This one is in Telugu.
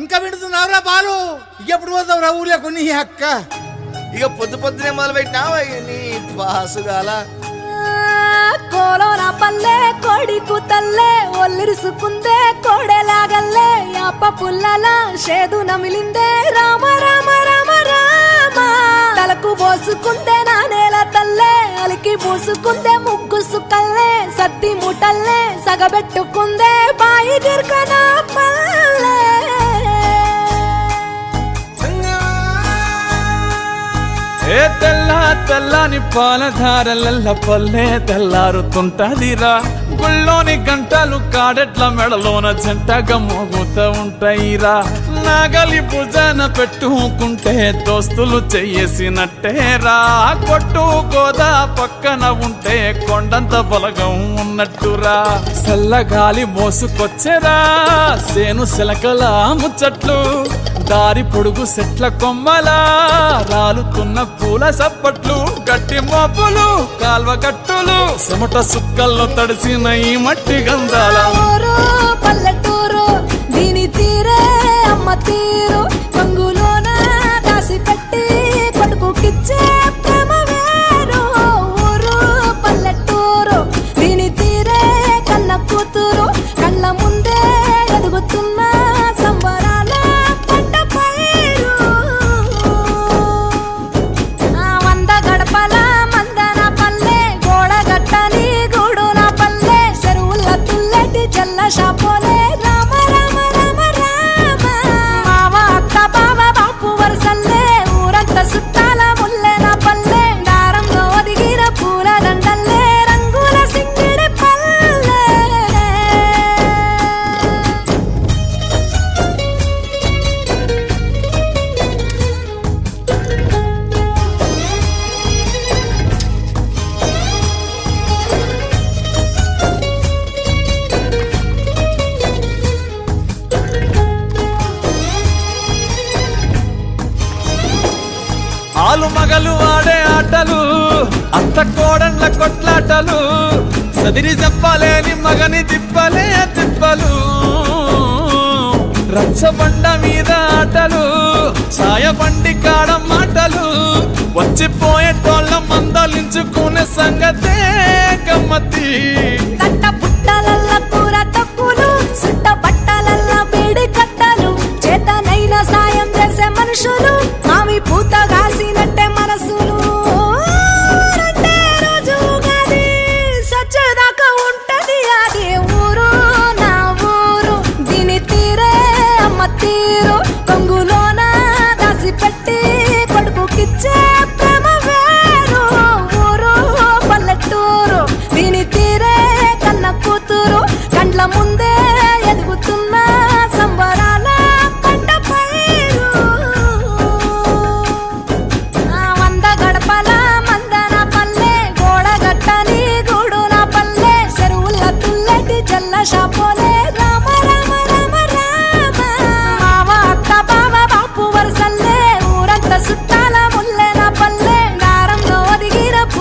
ఇంకా వింటున్నావురా బాలు? ఎప్పుడు పోతావురా ఊళ్ళో కొన్ని అక్క? ఇక పొద్దునే మొదలు పెట్టినావా నీ బాసుగాల? కోలోన పల్లె కోడి కూతల్లే ఒల్లిరుసుకుందే కోడెలాగల్లే యాప పుల్లల షేదు నమిలిందే రామ రామ రామ రామ తలకు పోసుకుందే నానేల తల్లే అలికి పూసుకుందే ముగ్గు సుక్కల్లే సత్తి మూటల్లే సగబెట్టుకుందే బాయి గిర్కన పల్లె ఏ తెల్లని పాలధారలల్ల పల్లె తెల్లారుతుంటదిరా గుళ్ళోని గంటలు కాడెట్ల మెడలోన జంటగా మోగుతూ ఉంటాయిరా నాగలి భుజాన పెట్టుకుంటే దోస్తులు చెయ్యేసినట్టేరా కొట్టు గోదా పక్కన ఉంటే కొండంత బలగం ఉన్నట్టురా చల్లగాలి మోసుకొచ్చెరా సేను శిలకల ముచ్చట్లు దారి పొడుగు సెట్ల కొమ్మలా రాలుతున్న పూల సప్పట్లు గట్టి మోపులు కాల్వ గట్టులు చెమట సుక్కల్లో తడిసిన ఈ మట్టి గంధాల పల్లెటూరు దీని తీరే అమ్మ తీరు కంగులోన దాసి పెట్టి కొడుకుకిచ్చే ప్రేమ వేరు ఊరు పల్లెటూరు దీని తీరే కన్న కూతురు కళ్ళ ముందే ఎదుగుతున్న సంబరాల పంట పైరు వంద గడపల మందన పల్లె గోడ గట్టని గూడున పల్లె చెరువుల తుల్లెటి జల్ల షాపోలే రామ రామ రామ రామ మావ అత్త బావ బాపు వరసల్లే ఊరంత సుట్టాల ముల్లెన పల్లె దారంలో ఒదిగిన పూల దండల్లే రంగుల సింగిడి పల్లె ఆలు మగలు ఆడే ఆటలు అత్త కోడళ్ళ కొట్లాటలు సదిరి చెప్పలేని మగని తిప్పలే తిప్పలు రచ్చబండ మీద ఆటలు సాయబండి కాడ మాటలు వచ్చిపోయేటోళ్ళ మందలించుకునే సంగతే గమ్మతి